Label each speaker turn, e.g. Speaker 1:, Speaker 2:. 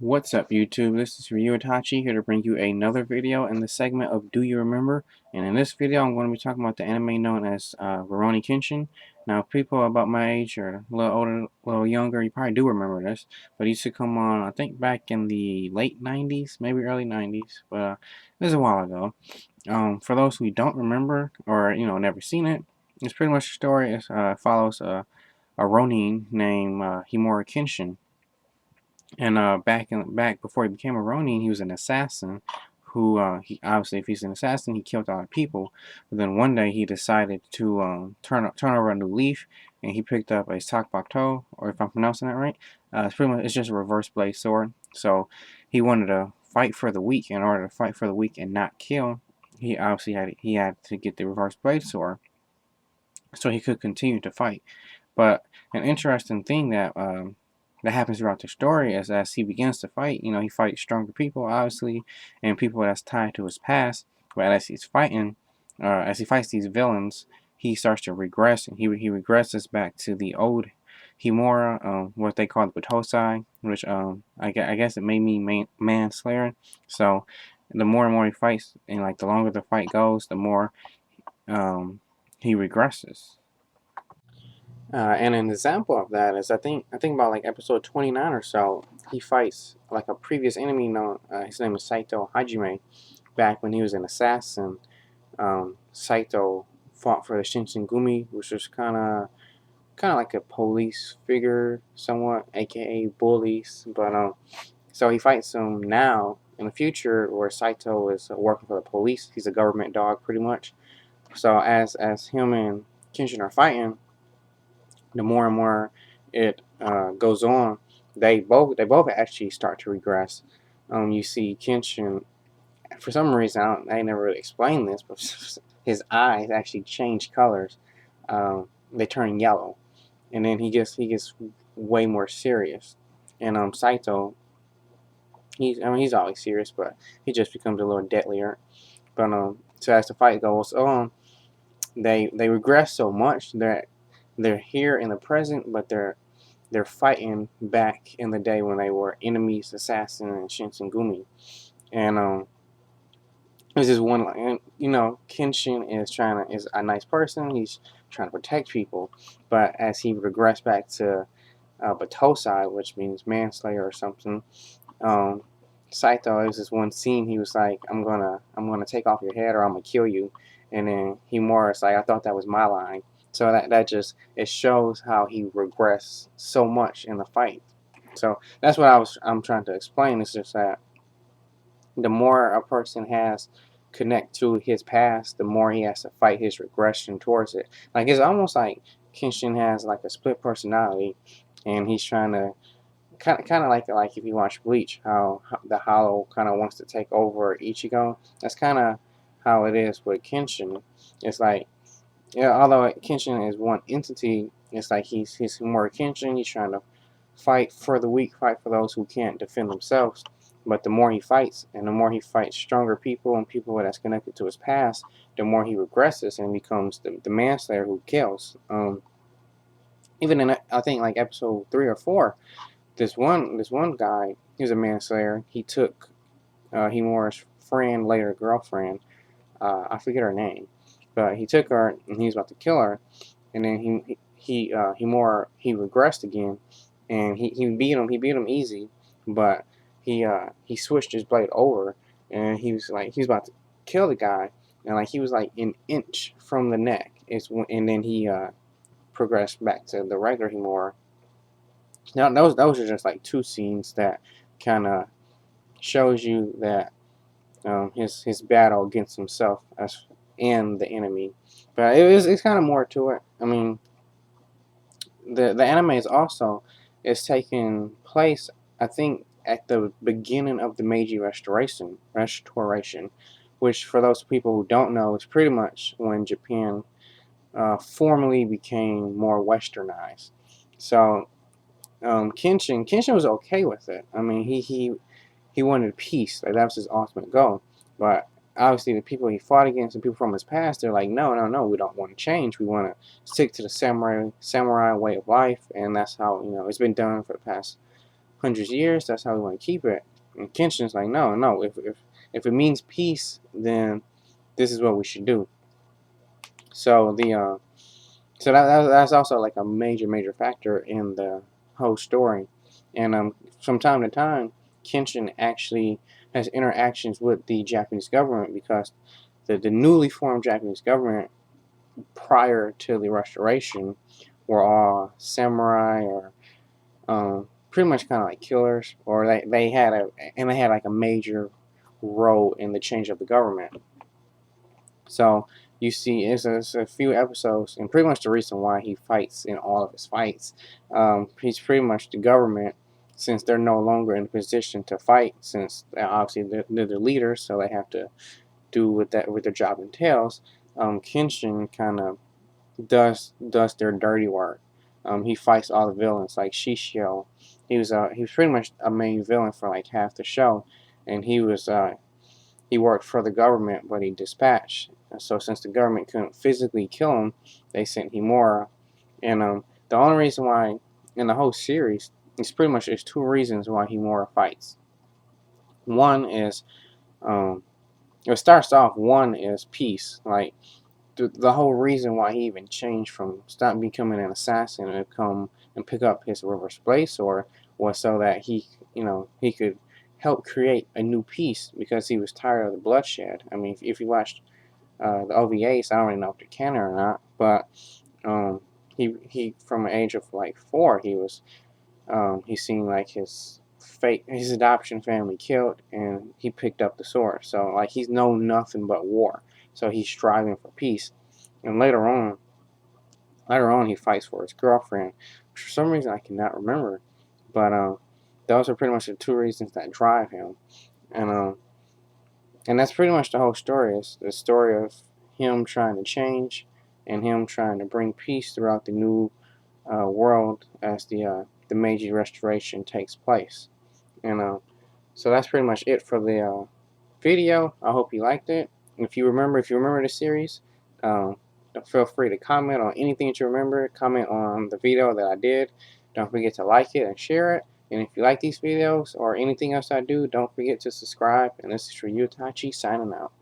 Speaker 1: What's up YouTube, this is Ryutachi here to bring you another video in the segment of Do You Remember? And in this video I'm going to be talking about the anime known as RUROUNI Kenshin. Now people about my age or a little older, a little younger, you probably do remember this. But it used to come on, I think back in the late 90s, maybe early 90s. But it was a while ago. For those who don't remember or never seen it, it's pretty much a story. It follows a Ronin named Himura Kenshin. And back before he became a Ronin, he was an assassin. Who he obviously, if he's an assassin, he killed a lot of people. But then one day he decided to turn over a new leaf, and he picked up a sakbakto, or if I'm pronouncing that right, it's just a reverse blade sword. So he wanted to fight for the weak. In order to fight for the weak and not kill, he obviously had to get the reverse blade sword, so he could continue to fight. But an interesting thing that happens throughout the story is as he begins to fight, he fights stronger people, obviously, and people that's tied to his past. But as he's fighting, as he fights these villains, he starts to regress, and he regresses back to the old Himura, what they call the Batosai, which I guess it may mean manslayer. So the more and more he fights, and like the longer the fight goes, the more he regresses. And an example of that is I think about like episode 29 or so. He fights like a previous enemy known. His name is Saito Hajime. Back when he was an assassin, Saito fought for the Shinsengumi, which was kind of like a police figure, somewhat, aka bullies. But so he fights him now in the future, where Saito is working for the police. He's a government dog, pretty much. So as him and Kenshin are fighting, the more and more it goes on, they both actually start to regress. You see Kenshin, for some reason, I never really explained this, but his eyes actually change colors. They turn yellow, and then he gets way more serious. And Saito, he's always serious, but he just becomes a little deadlier. But so as the fight goes on, they regress so much that they're here in the present, but they're fighting back in the day when they were enemies, assassin and Shinsengumi. And this is one, and Kenshin is a nice person. He's trying to protect people, but as he regressed back to Batosai, which means manslayer or something, um, Saito, there's this one scene. He was like, I'm gonna take off your head, or I'm gonna kill you." And then Himura's like, "I thought that was my line." So that just, it shows how he regressed so much in the fight. So that's what I'm trying to explain. It's just that the more a person has connect to his past, the more he has to fight his regression towards it. Like, it's almost like Kenshin has like a split personality, and he's trying to kind of like if you watch Bleach, how the Hollow kind of wants to take over Ichigo. That's kind of how it is with Kenshin. It's like, yeah, although Kenshin is one entity, it's like he's more Kenshin. He's trying to fight for the weak, fight for those who can't defend themselves. But the more he fights, and the more he fights stronger people and people that's connected to his past, the more he regresses and becomes the manslayer who kills. Even in, I think, like episode 3 or 4, this one guy, he was a manslayer. He took Himura's friend, later girlfriend. I forget her name, but he took her and he was about to kill her, and then he regressed again, and he beat him easy, but he switched his blade over, and he was about to kill the guy, and like he was like an inch from the neck. And then he progressed back to the regular Himura. Now those are just like two scenes that kind of shows you that his battle against himself and the enemy. But it's kind of more to it. I mean, the anime is taking place, I think, at the beginning of the Meiji Restoration, which, for those people who don't know, is pretty much when Japan formally became more westernized. So Kenshin was okay with it. I mean, he wanted peace. Like, that was his ultimate goal. But obviously, the people he fought against and people from his past, they're like, no, no, no, we don't want to change. We want to stick to the samurai way of life, and that's how it's been done for the past hundreds of years, that's how we want to keep it. And Kenshin's like, no, no. If it means peace, then this is what we should do. So that's also like a major factor in the whole story. And from time to time, Kenshin actually has interactions with the Japanese government, because the newly formed Japanese government prior to the restoration were all samurai, or pretty much kind of like killers, or they had like a major role in the change of the government. So you see, it's a few episodes, and pretty much the reason why he fights in all of his fights. He's pretty much the government, since they're no longer in a position to fight, since obviously they're the leaders, so they have to do what their job entails. Kenshin kind of does their dirty work. He fights all the villains like Shishio. He was pretty much a main villain for like half the show, and he worked for the government, but he dispatched. So since the government couldn't physically kill him, they sent Himura. And the only reason why in the whole series, it's pretty much there's two reasons why Himura fights. One is it starts off, one is peace. Like the whole reason why he even changed from stop becoming an assassin and come and pick up his reverse blade sword was so that he could help create a new peace, because he was tired of the bloodshed. I mean, if you watched the OVAs, I don't really know if they're canon or not, but he from the age of like 4, he seen like his adoption family killed, and he picked up the sword. So like he's known nothing but war. So he's striving for peace. And later on he fights for his girlfriend, which for some reason I cannot remember. But those are pretty much the two reasons that drive him. And that's pretty much the whole story. It's the story of him trying to change, and him trying to bring peace throughout the new world as the Meiji Restoration takes place. And so that's pretty much it for the video. I hope you liked it. If you remember the series, feel free to comment on anything that you remember. Comment on the video that I did. Don't forget to like it and share it. And if you like these videos or anything else I do, don't forget to subscribe. And this is Ryu Itachi signing out.